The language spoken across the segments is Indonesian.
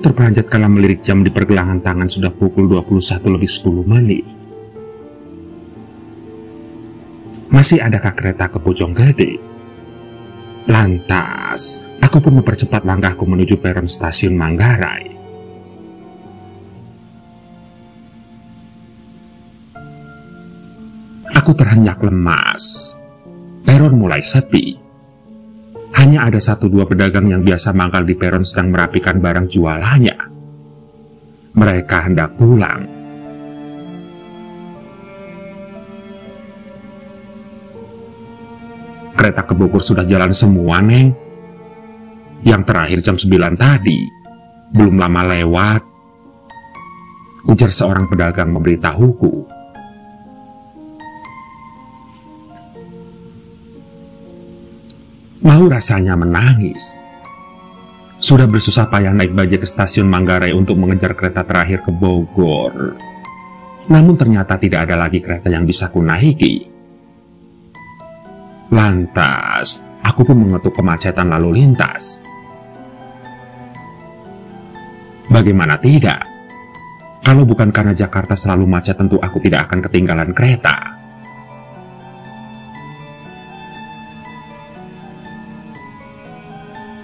terperanjat kala melirik jam di pergelangan tangan sudah pukul 21:10. Masih adakah kereta ke Bojonggede? Lantas, aku pun mempercepat langkahku menuju peron stasiun Manggarai. Aku terhenyak lemas. Peron mulai sepi. Hanya ada 1-2 pedagang yang biasa mangkal di peron sedang merapikan barang jualannya. Mereka hendak pulang. Kereta ke Bogor sudah jalan semua, Neng. Yang terakhir jam 9 tadi. Belum lama lewat. Ujar seorang pedagang memberitahuku. Mau rasanya menangis. Sudah bersusah payah naik bajai ke stasiun Manggarai untuk mengejar kereta terakhir ke Bogor. Namun ternyata tidak ada lagi kereta yang bisa kunaiki. Lantas, aku pun mengetuk kemacetan lalu lintas. Bagaimana tidak? Kalau bukan karena Jakarta selalu macet, tentu aku tidak akan ketinggalan kereta.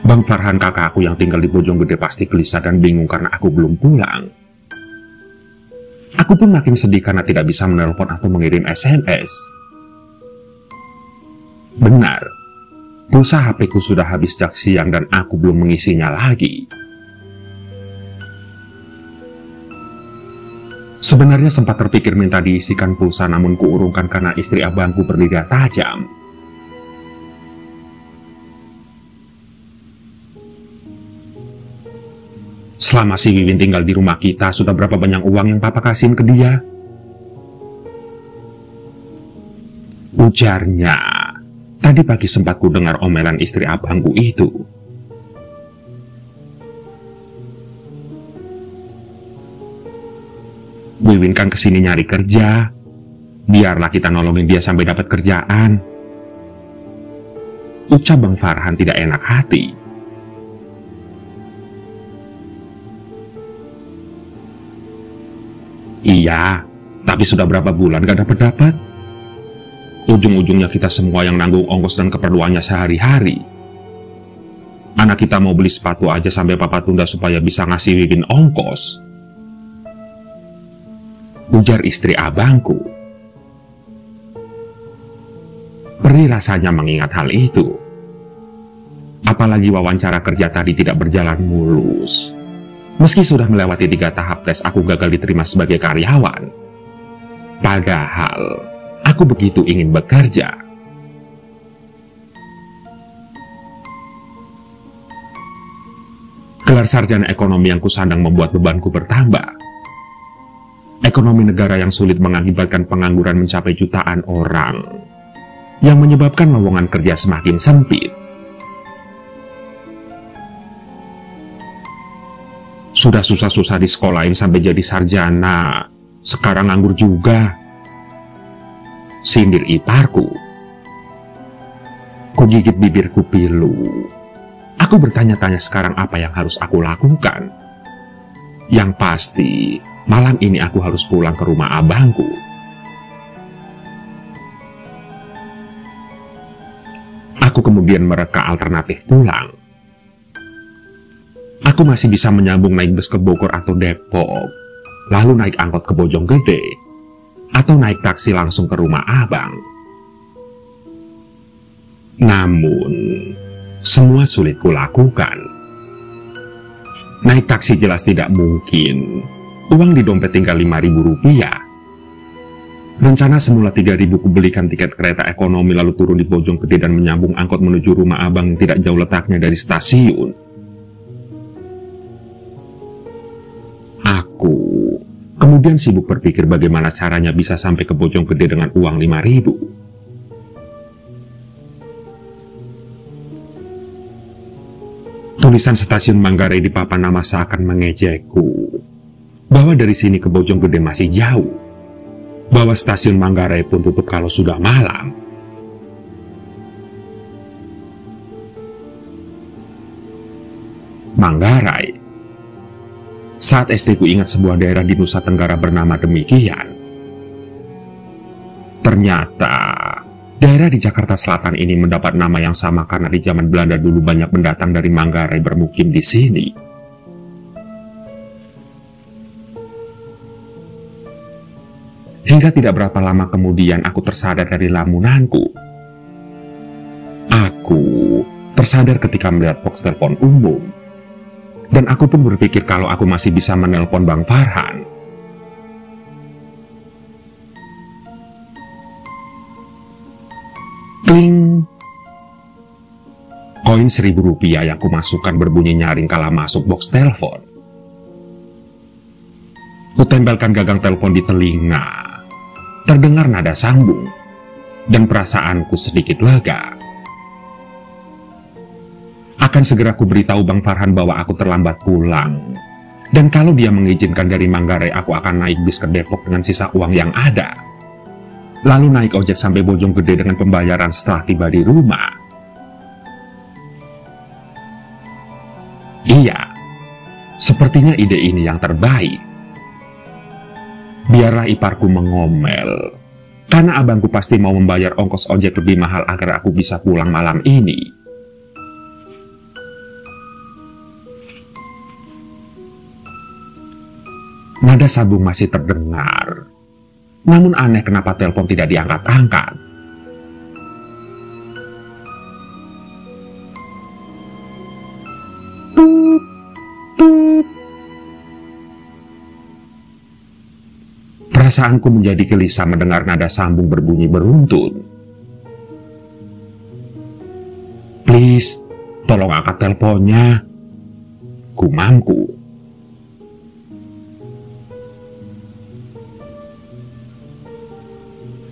Bang Farhan, kakakku yang tinggal di Bojonggede, pasti gelisah dan bingung karena aku belum pulang. Aku pun makin sedih karena tidak bisa menelpon atau mengirim SMS. Benar, pulsa HP-ku sudah habis sejak siang dan aku belum mengisinya lagi. Sebenarnya sempat terpikir minta diisikan pulsa, namun kuurungkan karena istri abangku berlidah tajam. Selama si Wiwin tinggal di rumah kita, sudah berapa banyak uang yang papa kasihin ke dia? Ujarnya. Tadi pagi sempat ku dengar omelan istri abangku itu. Wiwin kan kesini nyari kerja. Biarlah kita nolongin dia sampai dapat kerjaan. Ucap Bang Farhan tidak enak hati. Iya, tapi sudah berapa bulan gak dapat-dapat. Ujung-ujungnya kita semua yang nanggung ongkos dan keperluannya sehari-hari. Anak kita mau beli sepatu aja sampai papa tunda supaya bisa ngasih Wiwin ongkos. Ujar istri abangku. Perih rasanya mengingat hal itu. Apalagi wawancara kerja tadi tidak berjalan mulus. Meski sudah melewati 3 tahap tes, aku gagal diterima sebagai karyawan. Padahal, aku begitu ingin bekerja. Gelar sarjana ekonomi yang kusandang membuat bebanku bertambah. Ekonomi negara yang sulit mengakibatkan pengangguran mencapai jutaan orang, yang menyebabkan lowongan kerja semakin sempit. Sudah susah-susah disekolahin sampai jadi sarjana, sekarang nganggur juga. Sindir iparku. Kugigit bibirku pilu. Aku bertanya-tanya sekarang apa yang harus aku lakukan. Yang pasti, malam ini aku harus pulang ke rumah abangku. Aku kemudian mereka alternatif pulang. Aku masih bisa menyambung naik bus ke Bogor atau Depok, lalu naik angkot ke Bojonggede, atau naik taksi langsung ke rumah abang. Namun, semua sulit kulakukan. Naik taksi jelas tidak mungkin. Uang di dompet tinggal Rp5.000. Rencana semula 3.000 kubelikan tiket kereta ekonomi lalu turun di Bojonggede dan menyambung angkot menuju rumah abang yang tidak jauh letaknya dari stasiun. Kemudian sibuk berpikir bagaimana caranya bisa sampai ke Bojonggede dengan uang 5.000. Tulisan stasiun Manggarai di papan nama seakan mengejekku. Bahwa dari sini ke Bojonggede masih jauh. Bahwa stasiun Manggarai pun tutup kalau sudah malam. Manggarai. Saat SD ku ingat sebuah daerah di Nusa Tenggara bernama demikian. Ternyata, daerah di Jakarta Selatan ini mendapat nama yang sama karena di zaman Belanda dulu banyak pendatang dari Manggarai bermukim di sini. Hingga tidak berapa lama kemudian aku tersadar dari lamunanku. Aku tersadar ketika melihat box telepon umum. Dan aku pun berpikir kalau aku masih bisa menelpon Bang Farhan. Kling. Koin Rp1.000 yang kumasukkan berbunyi nyaring kala masuk box telepon. Kutempelkan gagang telepon di telinga. Terdengar nada sambung. Dan perasaanku sedikit lega. Akan segera ku beritahu Bang Farhan bahwa aku terlambat pulang. Dan kalau dia mengizinkan dari Manggarai, aku akan naik bis ke Depok dengan sisa uang yang ada. Lalu naik ojek sampai Bojonggede dengan pembayaran setelah tiba di rumah. Iya, sepertinya ide ini yang terbaik. Biarlah iparku mengomel, karena abangku pasti mau membayar ongkos ojek lebih mahal agar aku bisa pulang malam ini. Nada sambung masih terdengar. Namun aneh kenapa telepon tidak diangkat-angkat. Tut, tut. Perasaanku menjadi gelisah mendengar nada sambung berbunyi beruntun. Please, tolong angkat teleponnya. Gumamku.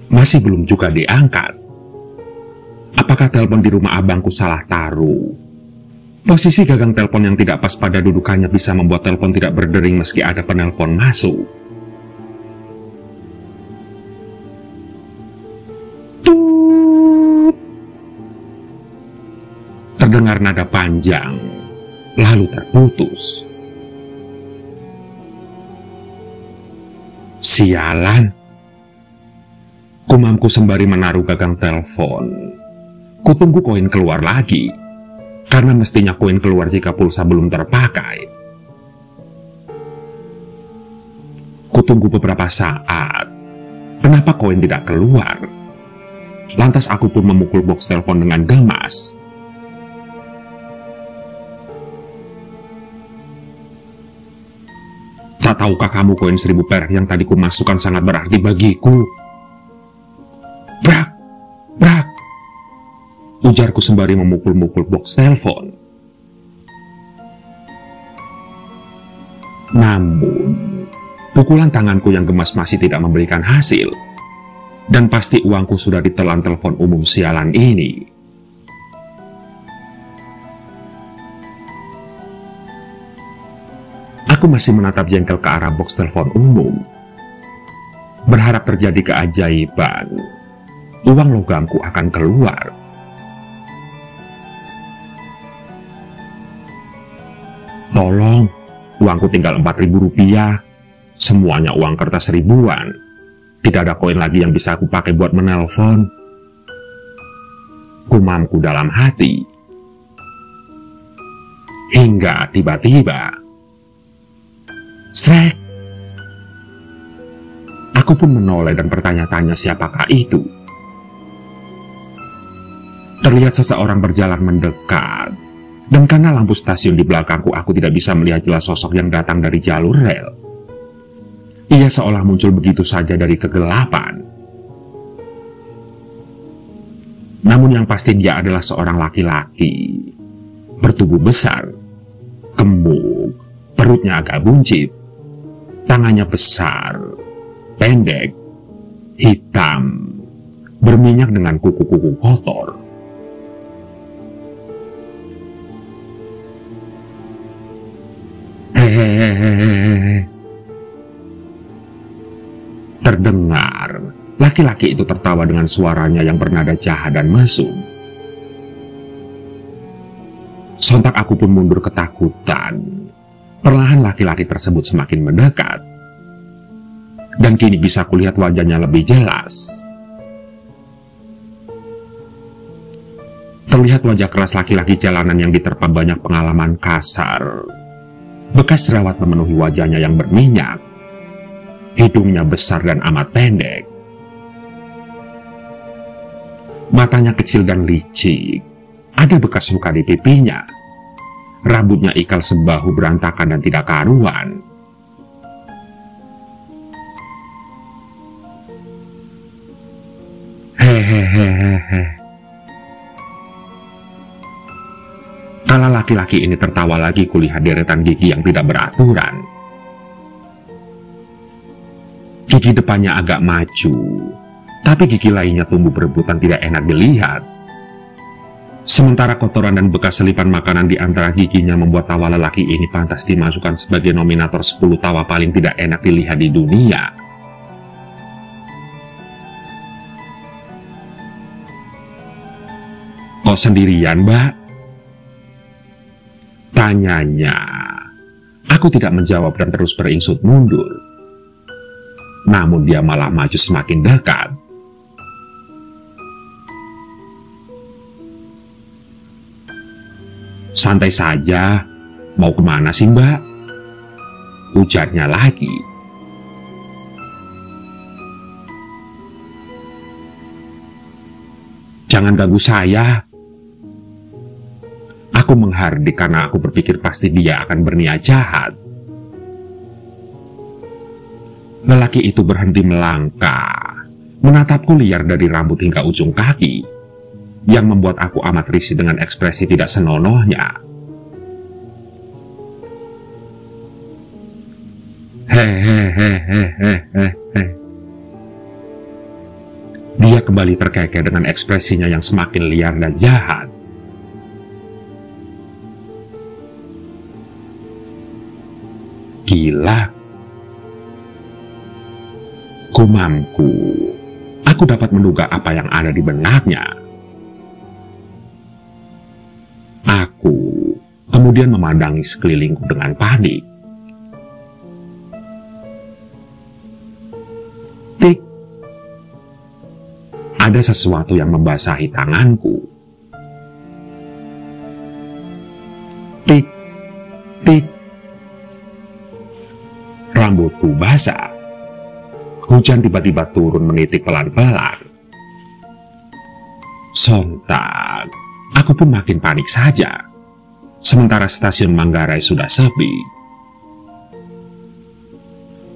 Masih belum juga diangkat. Apakah telepon di rumah abangku salah taruh? Posisi gagang telepon yang tidak pas pada dudukannya bisa membuat telepon tidak berdering meski ada penelpon masuk. Tut. Terdengar nada panjang, lalu terputus. Sialan. Gumamku sembari menaruh gagang telepon. Kutunggu koin keluar lagi, karena mestinya koin keluar jika pulsa belum terpakai. Kutunggu beberapa saat. Kenapa koin tidak keluar? Lantas aku pun memukul box telepon dengan gemas. Tak tahukah kamu koin 1000 perak yang tadi kumasukkan sangat berarti bagiku? Brak, brak, ujarku sembari memukul-mukul box telepon. Namun, pukulan tanganku yang gemas masih tidak memberikan hasil. Dan pasti uangku sudah ditelan telepon umum sialan ini. Aku masih menatap jengkel ke arah box telepon umum. Berharap terjadi keajaiban. Uang logamku akan keluar. Tolong, uangku tinggal Rp4.000. Semuanya uang kertas ribuan. Tidak ada koin lagi yang bisa aku pakai buat menelpon. Gumamku dalam hati. Hingga tiba-tiba, srek. Aku pun menoleh dan bertanya-tanya siapakah itu. Terlihat seseorang berjalan mendekat, dan karena lampu stasiun di belakangku, aku tidak bisa melihat jelas sosok yang datang dari jalur rel. Ia seolah muncul begitu saja dari kegelapan. Namun yang pasti dia adalah seorang laki-laki, bertubuh besar, gemuk, perutnya agak buncit, tangannya besar, pendek, hitam, berminyak dengan kuku-kuku kotor. Terdengar, laki-laki itu tertawa dengan suaranya yang bernada jahat dan mesum. Sontak aku pun mundur ketakutan. Perlahan laki-laki tersebut semakin mendekat, dan kini bisa kulihat wajahnya lebih jelas. Terlihat wajah keras laki-laki jalanan yang diterpa banyak pengalaman kasar. Bekas jerawat memenuhi wajahnya yang berminyak. Hidungnya besar dan amat pendek. Matanya kecil dan licik. Ada bekas luka di pipinya. Rambutnya ikal sebahu berantakan dan tidak karuan. Hehehehe. Kala laki-laki ini tertawa lagi, kulihat deretan gigi yang tidak beraturan. Gigi depannya agak maju, tapi gigi lainnya tumbuh berebutan tidak enak dilihat. Sementara kotoran dan bekas selipan makanan di antara giginya membuat tawa lelaki ini pantas dimasukkan sebagai nominator 10 tawa paling tidak enak dilihat di dunia. Kok sendirian, Mbak? Tanyanya. Aku tidak menjawab dan terus beringsut mundur. Namun dia malah maju semakin dekat. Santai saja, mau kemana sih Mbak? Ujarnya lagi. Jangan ganggu saya. Aku menghardik karena aku berpikir pasti dia akan berniat jahat. Lelaki itu berhenti melangkah, menatapku liar dari rambut hingga ujung kaki, yang membuat aku amat risih dengan ekspresi tidak senonohnya. Hehehehehehe. Dia kembali terkekeh dengan ekspresinya yang semakin liar dan jahat. Gila. Gumamku. Aku dapat menduga apa yang ada di benaknya. Aku kemudian memandangi sekelilingku dengan panik. Tik. Ada sesuatu yang membasahi tanganku. Tik. Tik. Rambutku basah. Hujan tiba-tiba turun menitik pelan-pelan. Sontak, aku pun makin panik saja. Sementara stasiun Manggarai sudah sepi.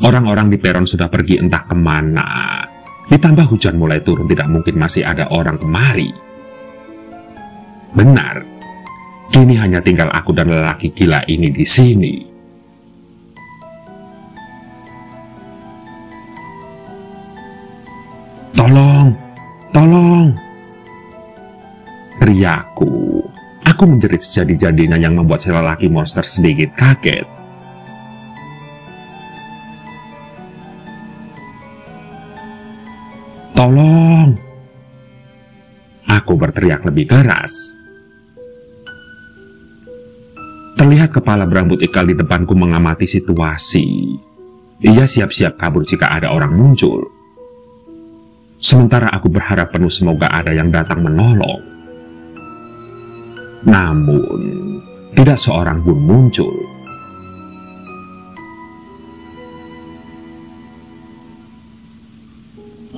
Orang-orang di peron sudah pergi entah kemana. Ditambah hujan mulai turun, tidak mungkin masih ada orang kemari. Benar, kini hanya tinggal aku dan lelaki gila ini di sini. Tolong, tolong! Teriakku. Aku menjerit sejadi-jadinya yang membuat si lelaki monster sedikit kaget. Tolong! Aku berteriak lebih keras. Terlihat kepala berambut ikal di depanku mengamati situasi. Ia siap-siap kabur jika ada orang muncul. Sementara aku berharap penuh semoga ada yang datang menolong. Namun, tidak seorang pun muncul.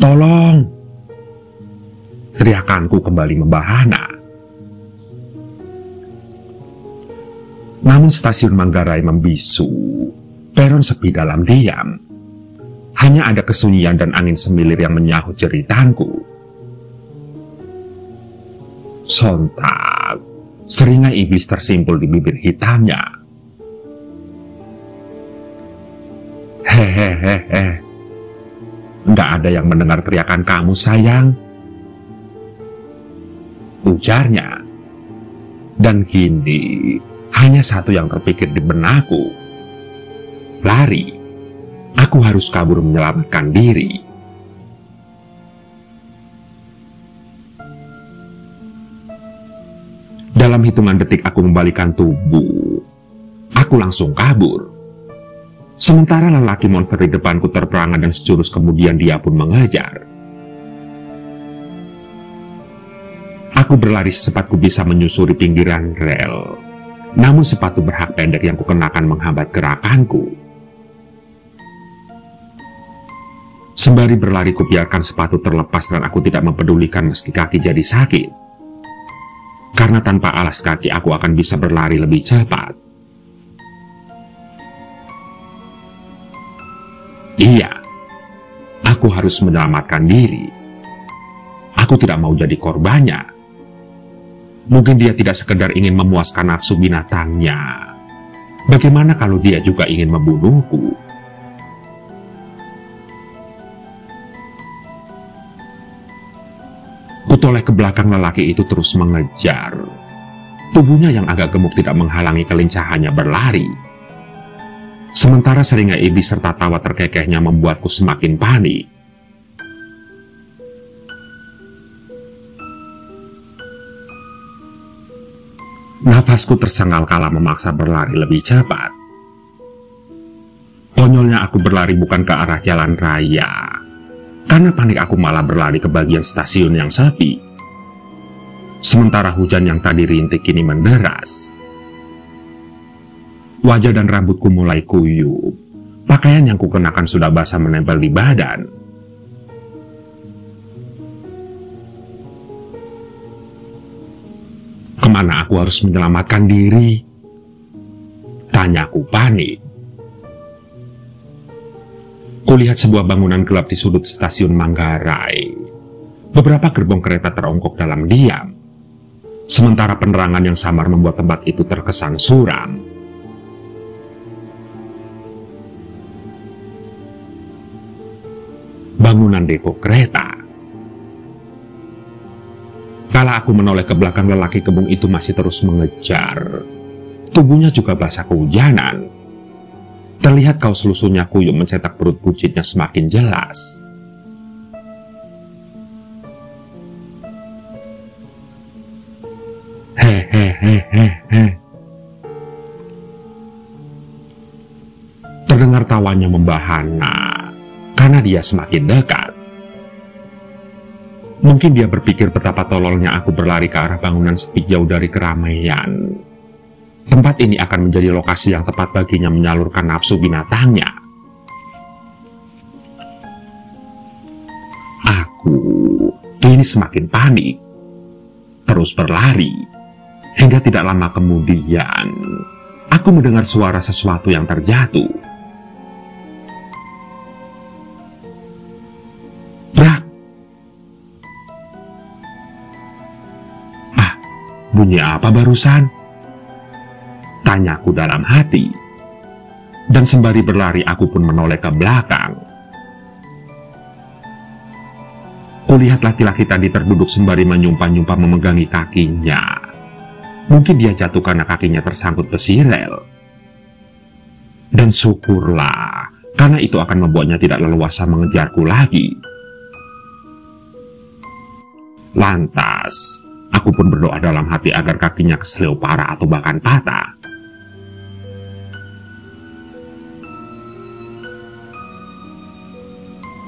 Tolong! Teriakanku kembali membahana. Namun stasiun Manggarai membisu. Peron sepi dalam diam. Hanya ada kesunyian dan angin semilir yang menyahut jeritanku. Sontak, seringai iblis tersimpul di bibir hitamnya. Hehehehe. Nggak ada yang mendengar teriakan kamu, sayang. Ujarnya. Dan kini, hanya satu yang terpikir di benakku. Lari. Aku harus kabur menyelamatkan diri. Dalam hitungan detik aku membalikkan tubuh. Aku Aku langsung kabur. Sementara lelaki monster di depanku terperangah dan sejurus kemudian dia pun mengejar. Aku berlari secepat ku bisa menyusuri pinggiran rel. Namun sepatu berhak pendek yang kukenakan menghambat gerakanku. Sembari berlari kubiarkan sepatu terlepas dan aku tidak mempedulikan meski kaki jadi sakit. Karena tanpa alas kaki aku akan bisa berlari lebih cepat. Iya, aku harus menyelamatkan diri. Aku tidak mau jadi korbannya. Mungkin dia tidak sekedar ingin memuaskan nafsu binatangnya. Bagaimana kalau dia juga ingin membunuhku? Kutoleh ke belakang lelaki itu terus mengejar. Tubuhnya yang agak gemuk tidak menghalangi kelincahannya berlari. Sementara seringai iblis serta tawa terkekehnya membuatku semakin panik. Nafasku tersengal kala memaksa berlari lebih cepat. Konyolnya aku berlari bukan ke arah jalan raya. Karena panik aku malah berlari ke bagian stasiun yang sepi. Sementara hujan yang tadi rintik kini menderas. Wajah dan rambutku mulai kuyup. Pakaian yang kukenakan sudah basah menempel di badan. Kemana aku harus menyelamatkan diri? Tanyaku panik. Kulihat sebuah bangunan gelap di sudut stasiun Manggarai. Beberapa gerbong kereta terongkok dalam diam. Sementara penerangan yang samar membuat tempat itu terkesan suram. Bangunan depo kereta. Kala aku menoleh ke belakang, lelaki kebung itu masih terus mengejar. Tubuhnya juga basah kehujanan. Terlihat kaos lusuhnya kuyup mencetak perut buncitnya semakin jelas. Hehehehehe. Terdengar tawanya membahana. Karena dia semakin dekat. Mungkin dia berpikir betapa tololnya aku berlari ke arah bangunan sepi jauh dari keramaian. Tempat ini akan menjadi lokasi yang tepat baginya menyalurkan nafsu binatangnya. Aku kini semakin panik. Terus berlari. Hingga tidak lama kemudian, aku mendengar suara sesuatu yang terjatuh. Bunyi apa barusan? Tanyaku dalam hati. Dan sembari berlari aku pun menoleh ke belakang. Kulihat laki-laki tadi terduduk sembari menyumpah-nyumpah memegangi kakinya. Mungkin dia jatuh karena kakinya tersangkut besi rel. Dan syukurlah, karena itu akan membuatnya tidak leluasa mengejarku lagi. Lantas, aku pun berdoa dalam hati agar kakinya keseleo parah atau bahkan patah.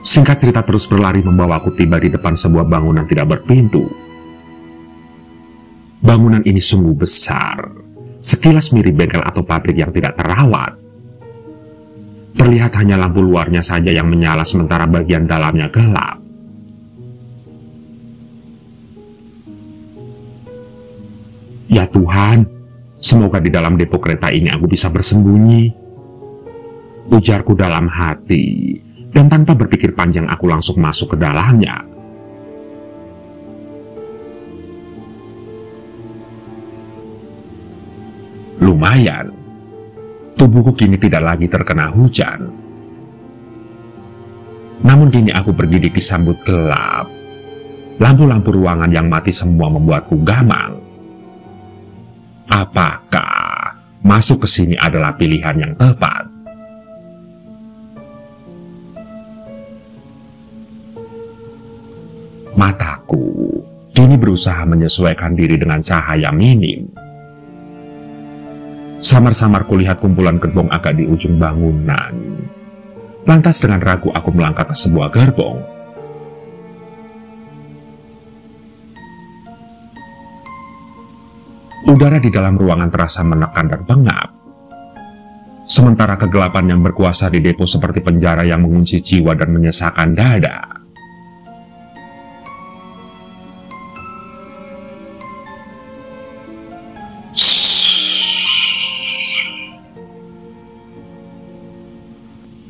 Singkat cerita, terus berlari membawaku tiba di depan sebuah bangunan tidak berpintu. Bangunan ini sungguh besar, sekilas mirip bengkel atau pabrik yang tidak terawat. Terlihat hanya lampu luarnya saja yang menyala sementara bagian dalamnya gelap. Ya Tuhan, semoga di dalam depo kereta ini aku bisa bersembunyi. Ujarku dalam hati, dan tanpa berpikir panjang aku langsung masuk ke dalamnya. Lumayan, tubuhku kini tidak lagi terkena hujan. Namun kini aku bergidik disambut gelap. Lampu-lampu ruangan yang mati semua membuatku gamang. Apakah masuk ke sini adalah pilihan yang tepat? Mataku kini berusaha menyesuaikan diri dengan cahaya minim. Samar-samar kulihat kumpulan gerbong agak di ujung bangunan. Lantas dengan ragu aku melangkah ke sebuah gerbong. Udara di dalam ruangan terasa menekan dan pengap. Sementara kegelapan yang berkuasa di depo seperti penjara yang mengunci jiwa dan menyesakkan dada.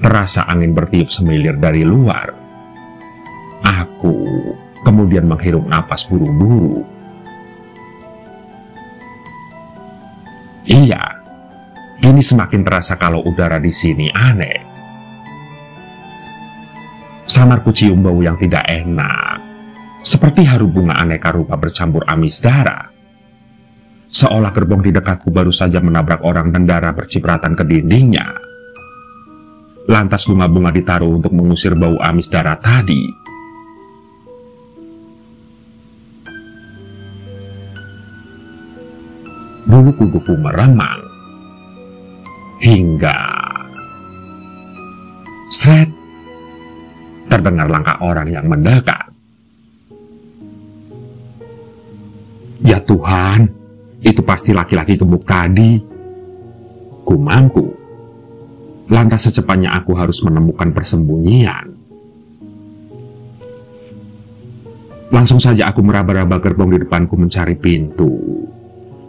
Terasa angin bertiup semilir dari luar. Aku kemudian menghirup napas buru-buru. Iya, ini semakin terasa kalau udara di sini aneh. Samar ku cium bau yang tidak enak, seperti harum bunga aneka rupa bercampur amis darah. Seolah gerbong di dekatku baru saja menabrak orang dan darah bercipratan ke dindingnya. Lantas bunga-bunga ditaruh untuk mengusir bau amis darah tadi. Bulu kuduku meremang. Hingga sret, terdengar langkah orang yang mendekat. Ya Tuhan, itu pasti laki-laki gemuk tadi, gumamku. Lantas secepatnya aku harus menemukan persembunyian. Langsung saja aku meraba-raba gerbong di depanku mencari pintu.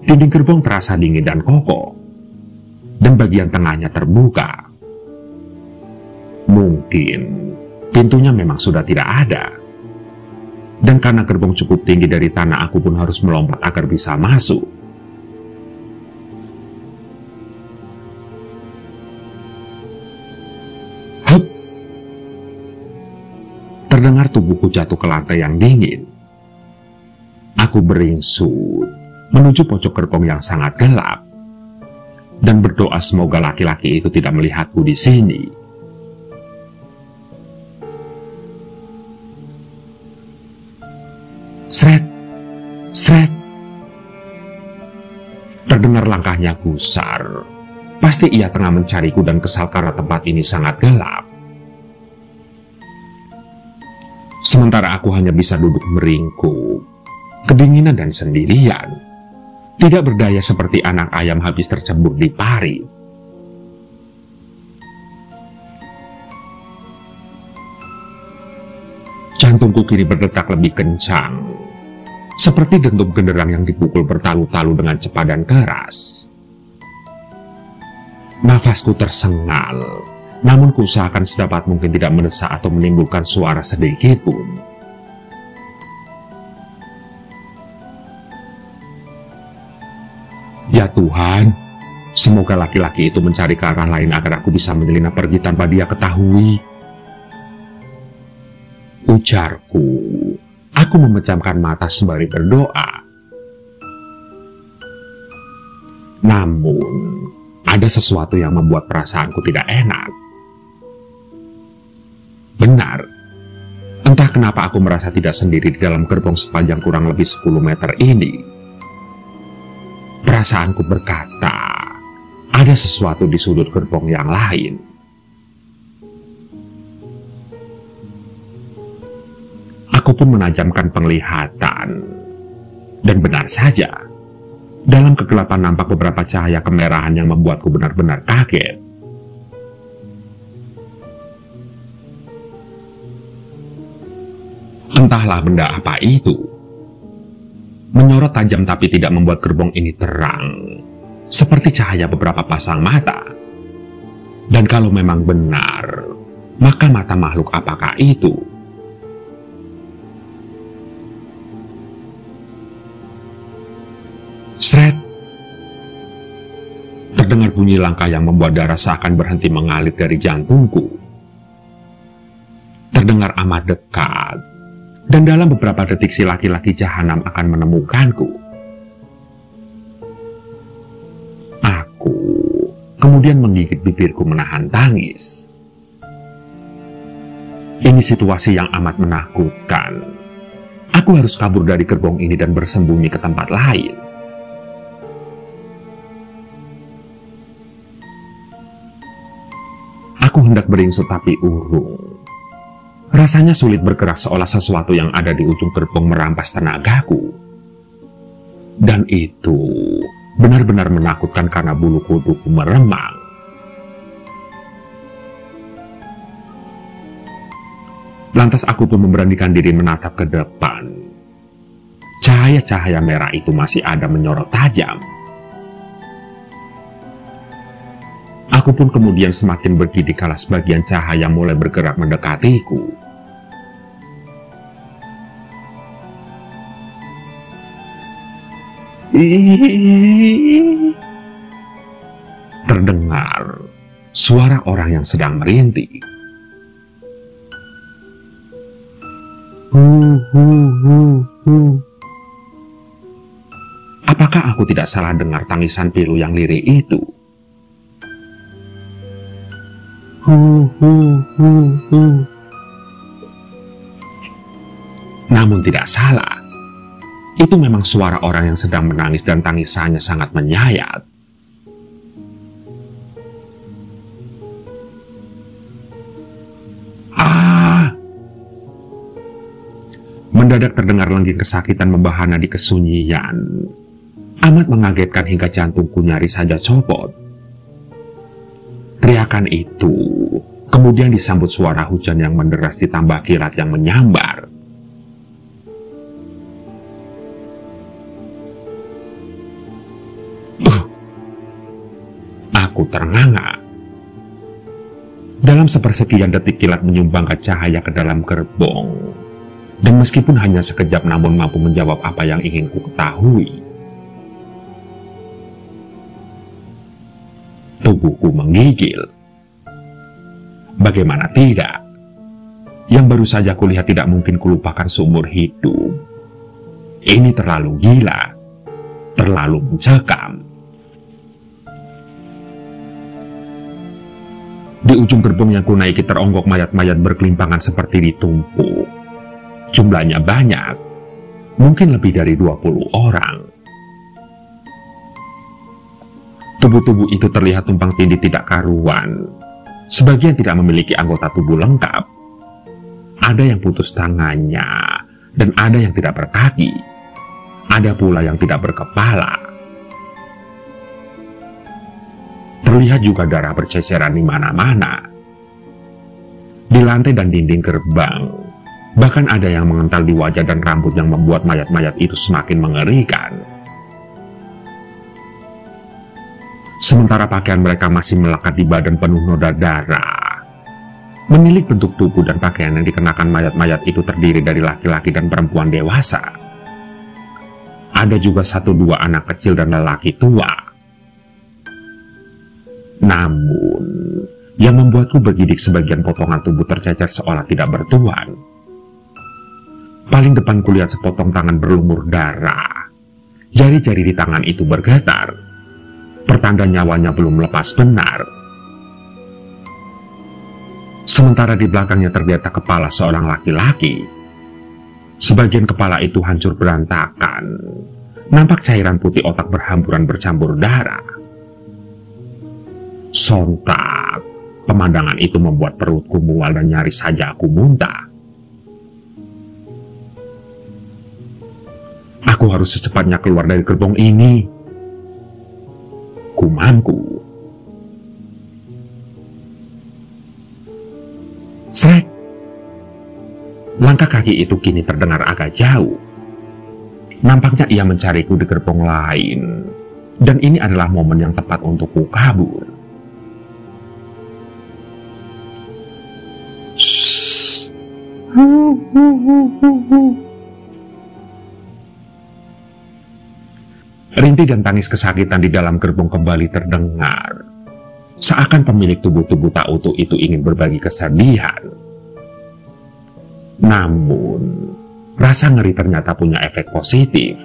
Dinding gerbong terasa dingin dan kokoh, dan bagian tengahnya terbuka. Mungkin pintunya memang sudah tidak ada. Dan karena gerbong cukup tinggi dari tanah, aku pun harus melompat agar bisa masuk. Hup! Terdengar tubuhku jatuh ke lantai yang dingin. Aku beringsut menuju pojok gerbong yang sangat gelap, dan berdoa semoga laki-laki itu tidak melihatku di sini. Sret, sret. Terdengar langkahnya gusar. Pasti ia tengah mencariku dan kesal karena tempat ini sangat gelap. Sementara aku hanya bisa duduk meringkuk, kedinginan dan sendirian. Tidak berdaya seperti anak ayam habis tercebur di parit. Jantungku kini berdetak lebih kencang, seperti dentum genderang yang dipukul bertalu-talu dengan cepat dan keras. Nafasku tersengal, namun kuusahakan sedapat mungkin tidak mendesak atau menimbulkan suara sedikit pun. Ya Tuhan, semoga laki-laki itu mencari ke arah lain agar aku bisa menyelinap pergi tanpa dia ketahui. Ujarku. Aku memejamkan mata sembari berdoa. Namun, ada sesuatu yang membuat perasaanku tidak enak. Benar, entah kenapa aku merasa tidak sendiri di dalam gerbong sepanjang kurang lebih 10 meter ini. Perasaanku berkata, ada sesuatu di sudut gerbong yang lain. Aku pun menajamkan penglihatan. Dan benar saja, dalam kegelapan nampak beberapa cahaya kemerahan yang membuatku benar-benar kaget. Entahlah benda apa itu. Menyorot tajam tapi tidak membuat gerbong ini terang, seperti cahaya beberapa pasang mata. Dan kalau memang benar, maka mata makhluk apakah itu? Sret! Terdengar bunyi langkah yang membuat darah seakan berhenti mengalir dari jantungku. Terdengar amat dekat. Dan dalam beberapa detik si laki-laki jahanam akan menemukanku. Aku kemudian menggigit bibirku menahan tangis. Ini situasi yang amat menakutkan. Aku harus kabur dari gerbong ini dan bersembunyi ke tempat lain. Aku hendak beringsut tapi urung. Rasanya sulit bergerak seolah sesuatu yang ada di ujung gerbong merampas tenagaku. Dan itu benar-benar menakutkan karena bulu kuduku meremang. Lantas aku pun memberanikan diri menatap ke depan. Cahaya-cahaya merah itu masih ada menyorot tajam. Aku pun kemudian semakin bergidik kala sebagian cahaya mulai bergerak mendekatiku. Terdengar suara orang yang sedang merintih. Apakah aku tidak salah dengar tangisan pilu yang lirih itu? Namun tidak salah. Itu memang suara orang yang sedang menangis dan tangisannya sangat menyayat. Mendadak terdengar lengging kesakitan membahana di kesunyian. Amat mengagetkan hingga jantungku nyaris saja copot. Teriakan itu kemudian disambut suara hujan yang menderas ditambah kilat yang menyambar. Aku ternganga. Dalam sepersekian detik kilat menyumbangkan cahaya ke dalam gerbong. Dan meskipun hanya sekejap namun mampu menjawab apa yang ingin ku ketahui. Tubuhku menggigil. Bagaimana tidak? Yang baru saja kulihat tidak mungkin kulupakan seumur hidup. Ini terlalu gila. Terlalu mencekam. Di ujung gerbong yang kunaiki teronggok mayat-mayat berkelimpangan seperti ditumpuk. Jumlahnya banyak, mungkin lebih dari 20 orang. Tubuh-tubuh itu terlihat tumpang tindih tidak karuan. Sebagian tidak memiliki anggota tubuh lengkap. Ada yang putus tangannya, dan ada yang tidak berkaki. Ada pula yang tidak berkepala. Terlihat juga darah berceceran di mana-mana. Di lantai dan dinding gerbang, bahkan ada yang mengental di wajah dan rambut yang membuat mayat-mayat itu semakin mengerikan. Sementara pakaian mereka masih melekat di badan penuh noda darah. Menilik bentuk tubuh dan pakaian yang dikenakan mayat-mayat itu terdiri dari laki-laki dan perempuan dewasa. Ada juga 1-2 anak kecil dan lelaki tua. Namun, yang membuatku bergidik sebagian potongan tubuh tercecer seolah tidak bertuan. Paling depan kulihat sepotong tangan berlumur darah. Jari-jari di tangan itu bergetar. Pertanda nyawanya belum lepas benar. Sementara di belakangnya tergeletak kepala seorang laki-laki. Sebagian kepala itu hancur berantakan. Nampak cairan putih otak berhamburan bercampur darah. Sontak, pemandangan itu membuat perutku mual dan nyaris saja aku muntah. Aku harus secepatnya keluar dari gerbong ini. Kumanku. Srek. Langkah kaki itu kini terdengar agak jauh. Nampaknya ia mencariku di gerbong lain. Dan ini adalah momen yang tepat untukku kabur. Rintih dan tangis kesakitan di dalam gerbong kembali terdengar. Seakan pemilik tubuh-tubuh tak utuh itu ingin berbagi kesedihan. Namun, rasa ngeri ternyata punya efek positif.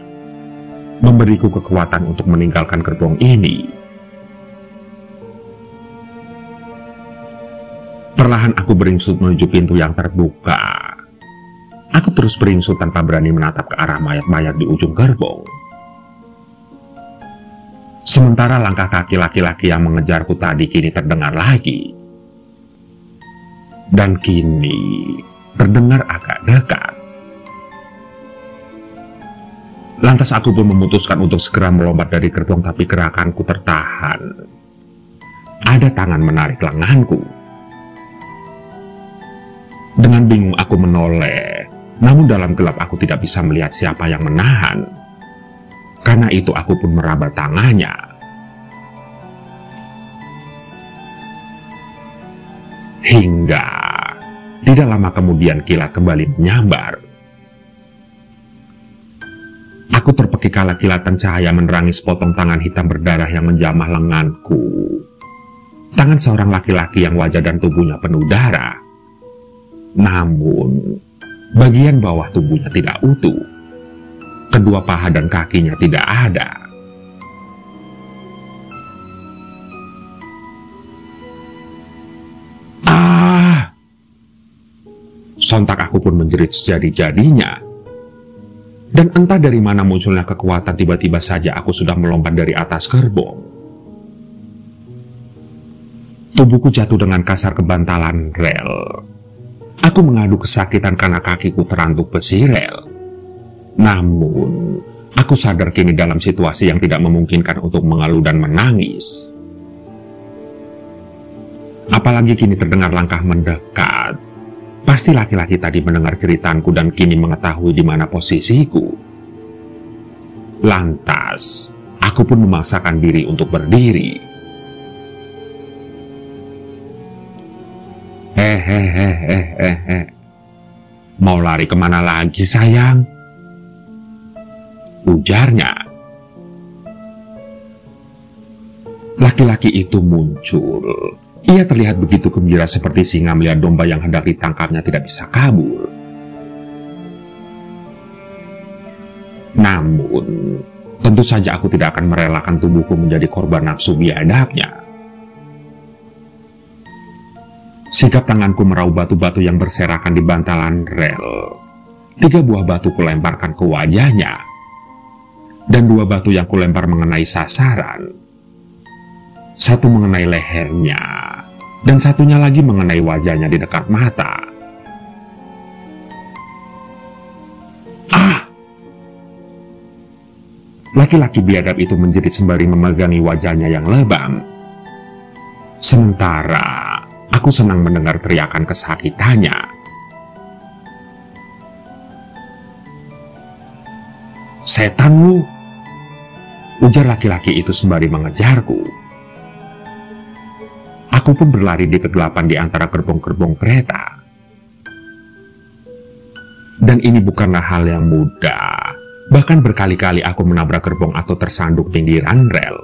Memberiku kekuatan untuk meninggalkan gerbong ini. Perlahan aku beringsut menuju pintu yang terbuka. Aku terus beringsut tanpa berani menatap ke arah mayat-mayat di ujung gerbong. Sementara langkah kaki laki-laki yang mengejarku tadi kini terdengar lagi. dan kini terdengar agak dekat. Lantas aku pun memutuskan untuk segera melompat dari gerbong, tapi gerakanku tertahan. Ada tangan menarik lenganku. Dengan bingung aku menoleh, namun dalam gelap aku tidak bisa melihat siapa yang menahan. Karena itu aku pun meraba tangannya. Hingga tidak lama kemudian kilat kembali menyambar. Aku terpekik kala kilatan cahaya menerangi sepotong tangan hitam berdarah yang menjamah lenganku. Tangan seorang laki-laki yang wajah dan tubuhnya penuh darah. Namun, bagian bawah tubuhnya tidak utuh. Kedua paha dan kakinya tidak ada. Ah! Sontak aku pun menjerit sejadi-jadinya. Dan entah dari mana munculnya kekuatan, tiba-tiba saja aku sudah melompat dari atas gerbong. Tubuhku jatuh dengan kasar ke bantalan rel. Aku mengadu kesakitan karena kakiku terantuk besi rel. Namun, aku sadar kini dalam situasi yang tidak memungkinkan untuk mengeluh dan menangis. Apalagi kini terdengar langkah mendekat. Pasti laki-laki tadi mendengar ceritaku dan kini mengetahui di mana posisiku. Lantas, aku pun memaksakan diri untuk berdiri. Hehehehehehe. Mau lari kemana lagi, sayang? Ujarnya. Laki-laki itu muncul. Ia terlihat begitu gembira seperti singa melihat domba yang hendak ditangkapnya tidak bisa kabur. Namun, tentu saja aku tidak akan merelakan tubuhku menjadi korban nafsu biadabnya. Sigap tanganku meraup batu-batu yang berserakan di bantalan rel. 3 buah batu kulemparkan ke wajahnya. Dan 2 batu yang kulempar mengenai sasaran. 1 mengenai lehernya. Dan 1-nya lagi mengenai wajahnya di dekat mata. Ah! Laki-laki biadab itu menjerit sembari memegangi wajahnya yang lebam. Sementara aku senang mendengar teriakan kesakitannya. Setanmu! Ujar laki-laki itu sembari mengejarku. Aku pun berlari di kegelapan di antara gerbong-gerbong kereta. Dan ini bukanlah hal yang mudah. Bahkan berkali-kali aku menabrak gerbong atau tersandung pinggiran rel.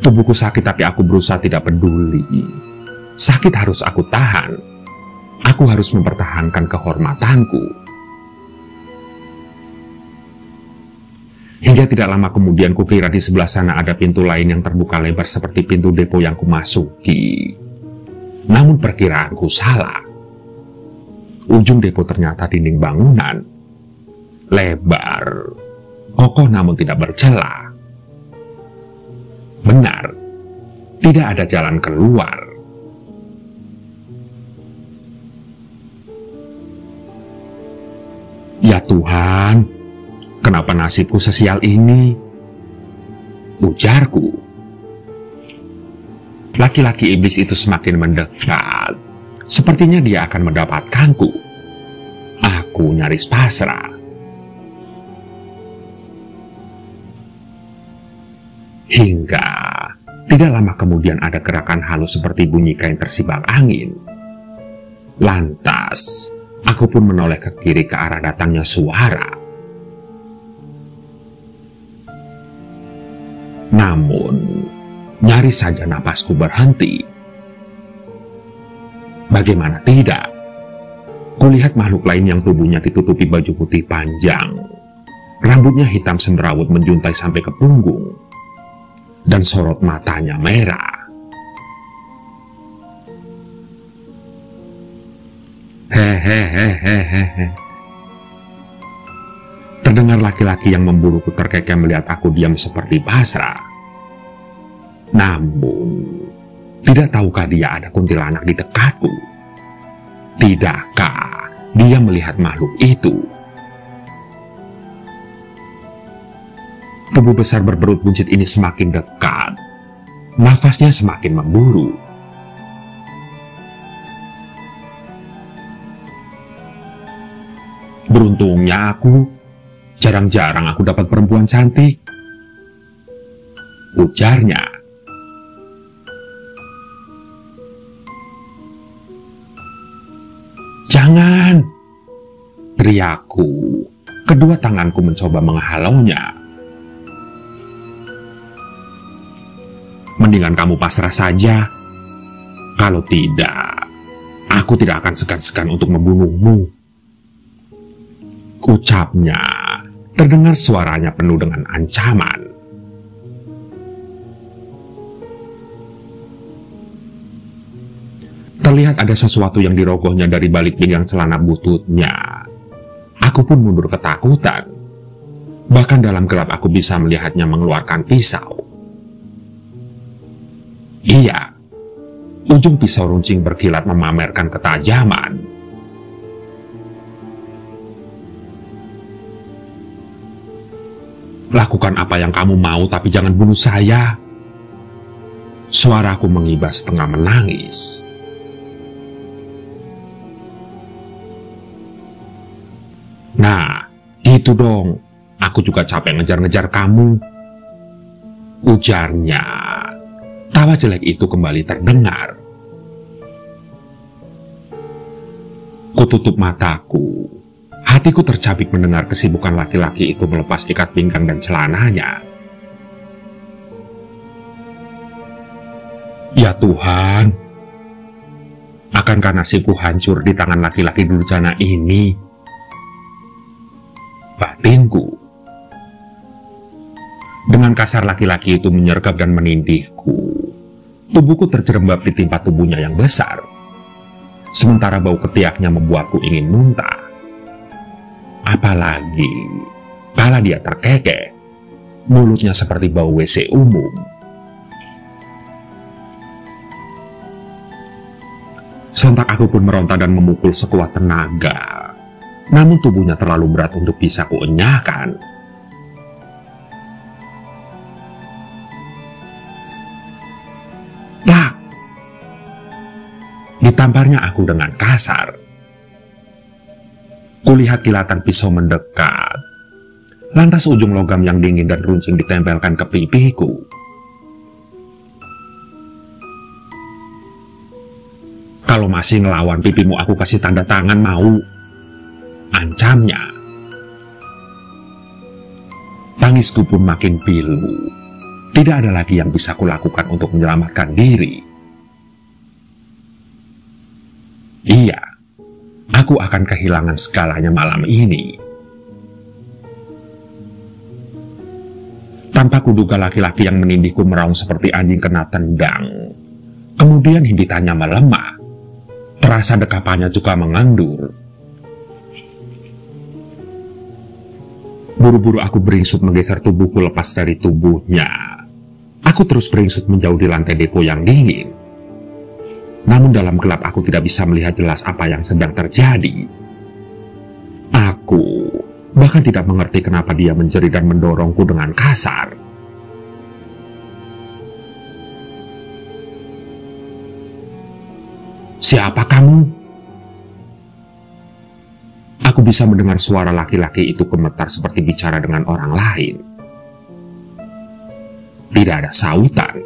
Tubuhku sakit tapi aku berusaha tidak peduli. Sakit harus aku tahan. Aku harus mempertahankan kehormatanku. Hingga tidak lama kemudian kukira di sebelah sana ada pintu lain yang terbuka lebar seperti pintu depo yang kumasuki. Namun perkiraanku salah. Ujung depo ternyata dinding bangunan. Lebar, kokoh namun tidak bercelah. Benar, tidak ada jalan keluar. Ya Tuhan, kenapa nasibku sesial ini? Ujarku. Laki-laki iblis itu semakin mendekat. Sepertinya dia akan mendapatkanku. Aku nyaris pasrah. Hingga tidak lama kemudian ada gerakan halus seperti bunyi kain tersibak angin. Lantas, aku pun menoleh ke kiri ke arah datangnya suara. Namun, nyaris saja napasku berhenti. Bagaimana tidak? Kulihat makhluk lain yang tubuhnya ditutupi baju putih panjang. Rambutnya hitam senderawut menjuntai sampai ke punggung. Dan sorot matanya merah. Hehehehehehe. Terdengar laki-laki yang memburuku terkekeh melihat aku diam seperti pasrah. Namun, tidak tahukah dia ada kuntilanak di dekatku? Tidakkah dia melihat makhluk itu? Tubuh besar berperut buncit ini semakin dekat. Nafasnya semakin memburu. Beruntungnya aku, jarang-jarang aku dapat perempuan cantik, ujarnya. Jangan, teriakku. Kedua tanganku mencoba menghalaunya. Mendingan kamu pasrah saja. Kalau tidak, aku tidak akan segan-segan untuk membunuhmu. Ucapnya, terdengar suaranya penuh dengan ancaman. Terlihat ada sesuatu yang dirogohnya dari balik pinggang celana bututnya. Aku pun mundur ketakutan. Bahkan dalam gelap aku bisa melihatnya mengeluarkan pisau. Iya, ujung pisau runcing berkilat memamerkan ketajaman. Lakukan apa yang kamu mau, tapi jangan bunuh saya. Suaraku mengibas setengah menangis. Nah, gitu dong. Aku juga capek ngejar-ngejar kamu, ujarnya. Tawa jelek itu kembali terdengar. Kututup mataku. Hatiku tercabik mendengar kesibukan laki-laki itu melepas ikat pinggang dan celananya. Ya Tuhan, akankah nasibku hancur di tangan laki-laki durjana ini? Batinku. Dengan kasar laki-laki itu menyergap dan menindihku. Tubuhku terjerembab ditimpa tubuhnya yang besar. Sementara bau ketiaknya membuatku ingin muntah. Apalagi kala dia terkekeh, mulutnya seperti bau WC umum. Sontak aku pun meronta dan memukul sekuat tenaga. Namun tubuhnya terlalu berat untuk bisa kuenyahkan. Tak! Ditamparnya aku dengan kasar. Kulihat kilatan pisau mendekat. Lantas ujung logam yang dingin dan runcing ditempelkan ke pipiku. Kalau masih ngelawan pipimu aku kasih tanda tangan mau. Ancamnya. Tangisku pun makin pilu. Tidak ada lagi yang bisa kulakukan untuk menyelamatkan diri. Iya, aku akan kehilangan segalanya malam ini. Tanpa kuduga laki-laki yang menindihku meraung seperti anjing kena tendang. Kemudian himpitannya melemah. Terasa dekapannya juga mengendur. Buru-buru aku beringsut menggeser tubuhku lepas dari tubuhnya. Aku terus beringsut menjauh di lantai depo yang dingin. Namun dalam gelap aku tidak bisa melihat jelas apa yang sedang terjadi. Aku bahkan tidak mengerti kenapa dia menjerit dan mendorongku dengan kasar. Siapa kamu? Aku bisa mendengar suara laki-laki itu gemetar seperti bicara dengan orang lain. Tidak ada sautan.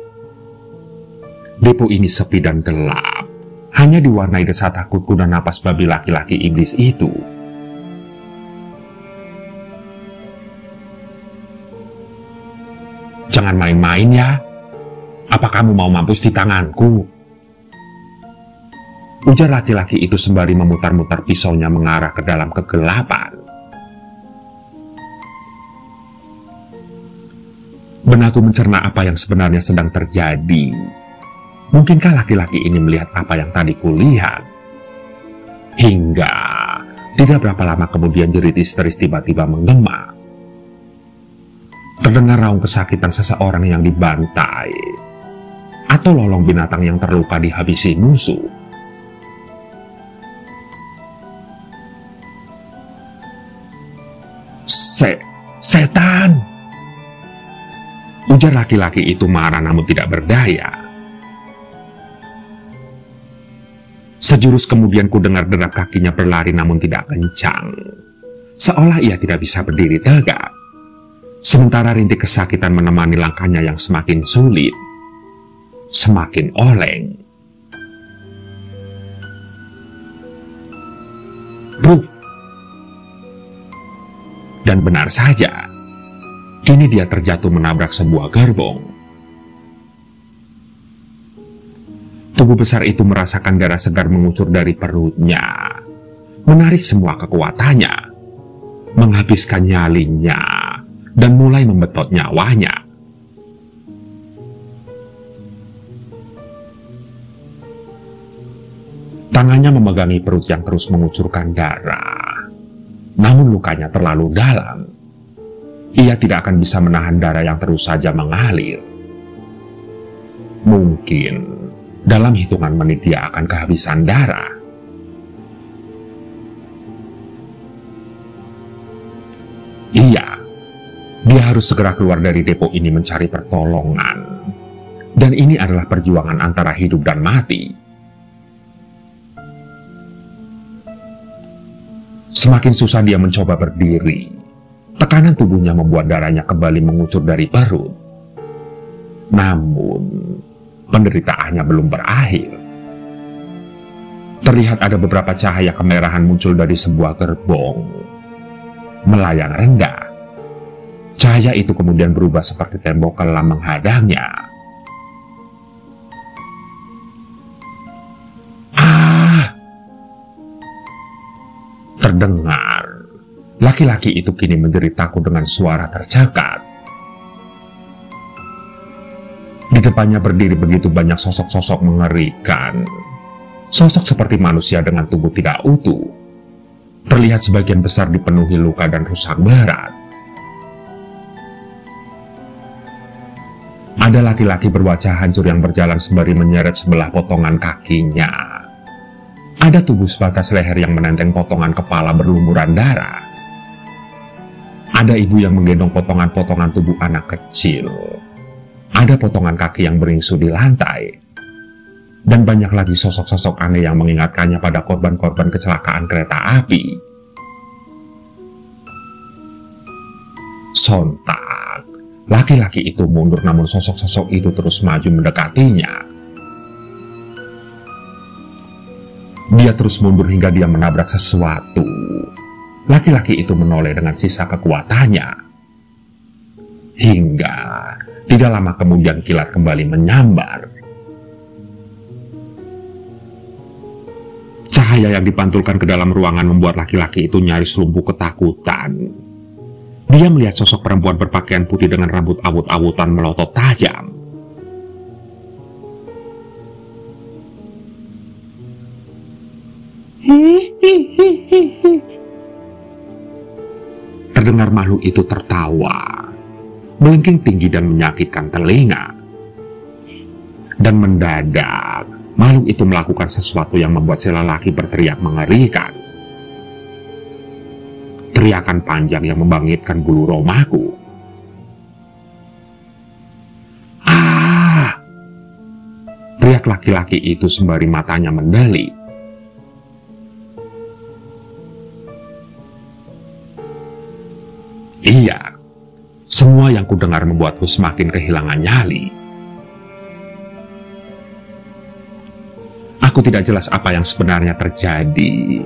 Depo ini sepi dan gelap. Hanya diwarnai desat takutku dan napas babi laki-laki iblis itu. Jangan main-main ya. Apa kamu mau mampus di tanganku? Ujar laki-laki itu sembari memutar-mutar pisaunya mengarah ke dalam kegelapan. Benakku mencerna apa yang sebenarnya sedang terjadi. Mungkinkah laki-laki ini melihat apa yang tadi kulihat? Hingga tidak berapa lama kemudian jerit histeris tiba-tiba menggema. Terdengar raung kesakitan seseorang yang dibantai. atau lolong binatang yang terluka dihabisi musuh. Setan! Ujar laki-laki itu marah namun tidak berdaya. Sejurus kemudian ku dengar derap kakinya berlari namun tidak kencang, seolah ia tidak bisa berdiri tegak. Sementara rintik kesakitan menemani langkahnya yang semakin sulit, semakin oleng. Bruk! Dan benar saja, kini dia terjatuh menabrak sebuah gerbong. Tubuh besar itu merasakan darah segar mengucur dari perutnya, menarik semua kekuatannya, menghabiskan nyalinya, dan mulai membetot nyawanya. Tangannya memegangi perut yang terus mengucurkan darah. Namun lukanya terlalu dalam. Ia tidak akan bisa menahan darah yang terus saja mengalir. Mungkin dalam hitungan menit dia akan kehabisan darah. Iya, dia harus segera keluar dari depo ini mencari pertolongan. Dan ini adalah perjuangan antara hidup dan mati. Semakin susah dia mencoba berdiri. Tekanan tubuhnya membuat darahnya kembali mengucur dari perut. Namun, penderitaannya belum berakhir. Terlihat ada beberapa cahaya kemerahan muncul dari sebuah gerbong, melayang rendah. Cahaya itu kemudian berubah seperti tembok kelam menghadangnya. Terdengar, laki-laki itu kini menjerit takut dengan suara tercekat. Di depannya berdiri begitu banyak sosok-sosok mengerikan. Sosok seperti manusia dengan tubuh tidak utuh. Terlihat sebagian besar dipenuhi luka dan rusak berat. Ada laki-laki berwajah hancur yang berjalan sembari menyeret sebelah potongan kakinya. Ada tubuh sebatas leher yang menenteng potongan kepala berlumuran darah. Ada ibu yang menggendong potongan-potongan tubuh anak kecil. Ada potongan kaki yang beringsu di lantai. Dan banyak lagi sosok-sosok aneh yang mengingatkannya pada korban-korban kecelakaan kereta api. Sontak, laki-laki itu mundur namun sosok-sosok itu terus maju mendekatinya. Dia terus mundur hingga dia menabrak sesuatu. Laki-laki itu menoleh dengan sisa kekuatannya. Hingga tidak lama kemudian kilat kembali menyambar. Cahaya yang dipantulkan ke dalam ruangan membuat laki-laki itu nyaris lumpuh ketakutan. Dia melihat sosok perempuan berpakaian putih dengan rambut awut-awutan melotot tajam. Terdengar makhluk itu tertawa, melengking tinggi dan menyakitkan telinga. Dan mendadak, makhluk itu melakukan sesuatu yang membuat si lelaki berteriak mengerikan. Teriakan panjang yang membangkitkan bulu romaku. Ah! Teriak laki-laki itu sembari matanya mendelik. Iya, semua yang kudengar membuatku semakin kehilangan nyali. Aku tidak jelas apa yang sebenarnya terjadi.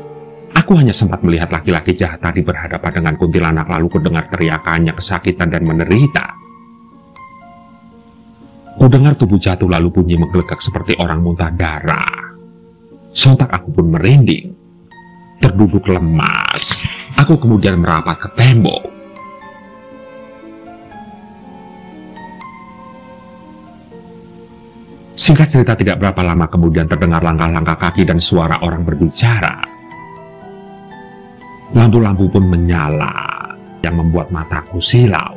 Aku hanya sempat melihat laki-laki jahat tadi berhadapan dengan kuntilanak lalu kudengar teriakannya kesakitan dan menderita. Kudengar tubuh jatuh lalu bunyi menggelegak seperti orang muntah darah. Sontak aku pun merinding. Terduduk lemas, aku kemudian merapat ke tembok. Singkat cerita, tidak berapa lama kemudian terdengar langkah-langkah kaki dan suara orang berbicara. Lampu-lampu pun menyala, yang membuat mataku silau.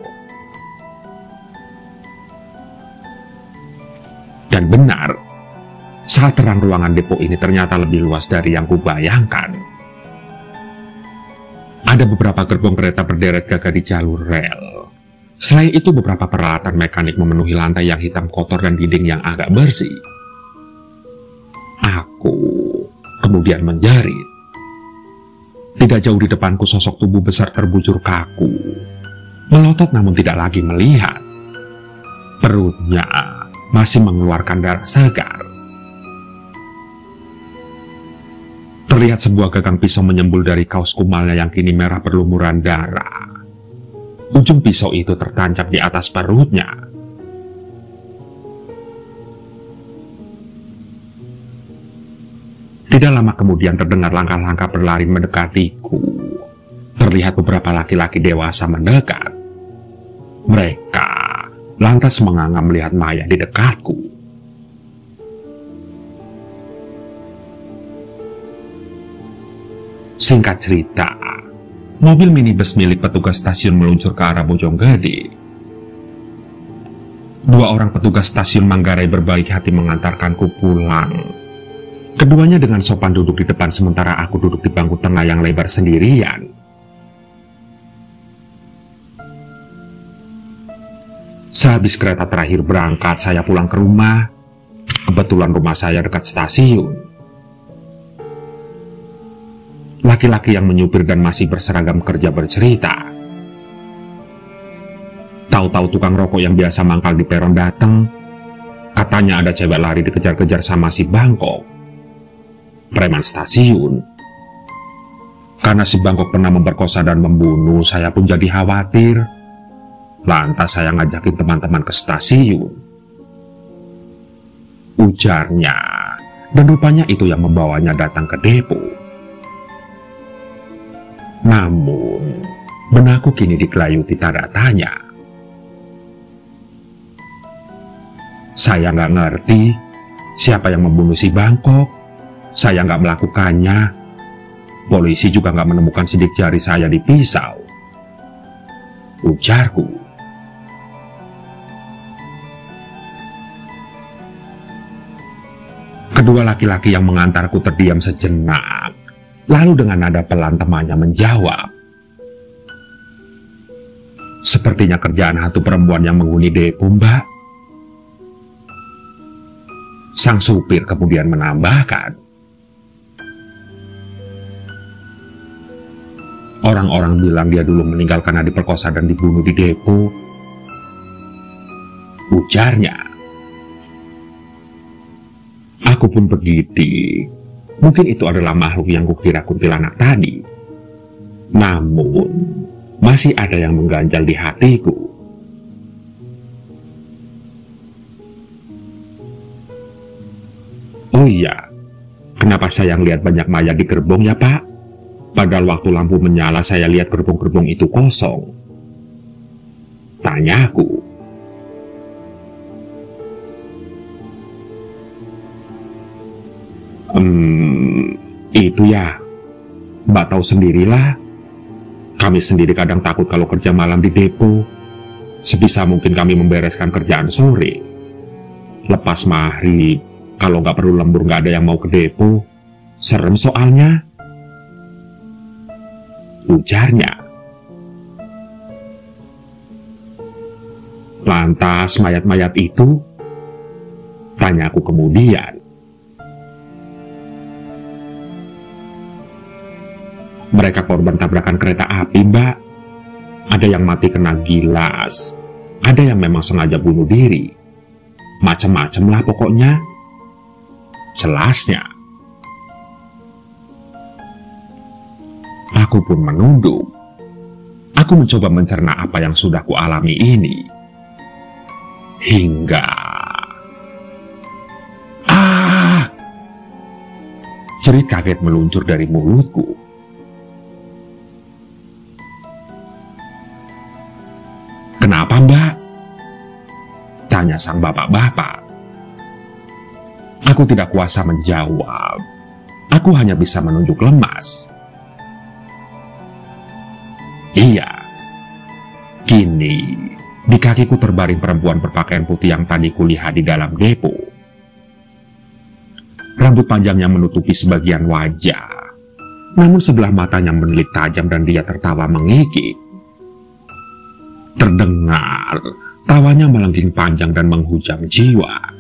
Dan benar, saat terang ruangan depo ini ternyata lebih luas dari yang kubayangkan. Ada beberapa gerbong kereta berderet gagah di jalur rel. Selain itu, beberapa peralatan mekanik memenuhi lantai yang hitam kotor dan dinding yang agak bersih. Aku kemudian menjerit. Tidak jauh di depanku sosok tubuh besar terbujur kaku. Melotot namun tidak lagi melihat. Perutnya masih mengeluarkan darah segar. Terlihat sebuah gagang pisau menyembul dari kaos kumalnya yang kini merah berlumuran darah. Ujung pisau itu tertancap di atas perutnya. Tidak lama kemudian terdengar langkah-langkah berlari mendekatiku. Terlihat beberapa laki-laki dewasa mendekat. Mereka lantas menganga melihat Maya di dekatku. Singkat cerita, mobil minibus milik petugas stasiun meluncur ke arah Bojonggede. Dua orang petugas stasiun Manggarai berbaik hati mengantarkanku pulang. Keduanya dengan sopan duduk di depan sementara aku duduk di bangku tengah yang lebar sendirian. Sehabis kereta terakhir berangkat, saya pulang ke rumah. Kebetulan rumah saya dekat stasiun. Laki-laki yang menyupir dan masih berseragam kerja bercerita. Tahu-tahu tukang rokok yang biasa mangkal di peron datang. Katanya ada cewek lari dikejar-kejar sama si Bangkok, preman stasiun. Karena si Bangkok pernah memperkosa dan membunuh, saya pun jadi khawatir. Lantas saya ngajakin teman-teman ke stasiun. Ujarnya, dan rupanya itu yang membawanya datang ke depo. Namun, benakku kini digelayuti tanda tanya. Saya nggak ngerti siapa yang membunuh si Bangkok. Saya nggak melakukannya. Polisi juga nggak menemukan sidik jari saya di pisau. Ujarku. Kedua laki-laki yang mengantarku terdiam sejenak. Lalu dengan nada pelan temannya menjawab. Sepertinya kerjaan hantu perempuan yang menghuni depo, Mbak. Sang supir kemudian menambahkan. Orang-orang bilang dia dulu meninggal karena diperkosa dan dibunuh di depo. Ujarnya. Aku pun begitu. Mungkin itu adalah makhluk yang kukira kuntilanak tadi. Namun, masih ada yang mengganjal di hatiku. Oh iya, kenapa saya lihat banyak mayat di gerbong ya, Pak? Padahal waktu lampu menyala saya lihat gerbong-gerbong itu kosong. Tanyaku. Itu ya, Mbak tahu sendirilah. Kami sendiri kadang takut kalau kerja malam di depo. Sebisa mungkin kami membereskan kerjaan sore. Lepas maghrib, kalau nggak perlu lembur nggak ada yang mau ke depo. Serem soalnya. Ujarnya. Lantas mayat-mayat itu? Tanyaku kemudian. Mereka korban tabrakan kereta api, Mbak. Ada yang mati kena gilas. Ada yang memang sengaja bunuh diri. Macem-macem lah pokoknya. Jelasnya. Aku pun menunduk. Aku mencoba mencerna apa yang sudah kualami ini. Hingga... Cerit kaget meluncur dari mulutku. Kenapa, Mbak? Tanya sang bapak-bapak. Aku tidak kuasa menjawab. Aku hanya bisa menunjuk lemas. Iya. Kini, di kakiku terbaring perempuan berpakaian putih yang tadi kulihat di dalam depo. Rambut panjangnya menutupi sebagian wajah, namun sebelah matanya menilik tajam dan dia tertawa mengigik. Terdengar tawanya melengking panjang dan menghujam jiwa.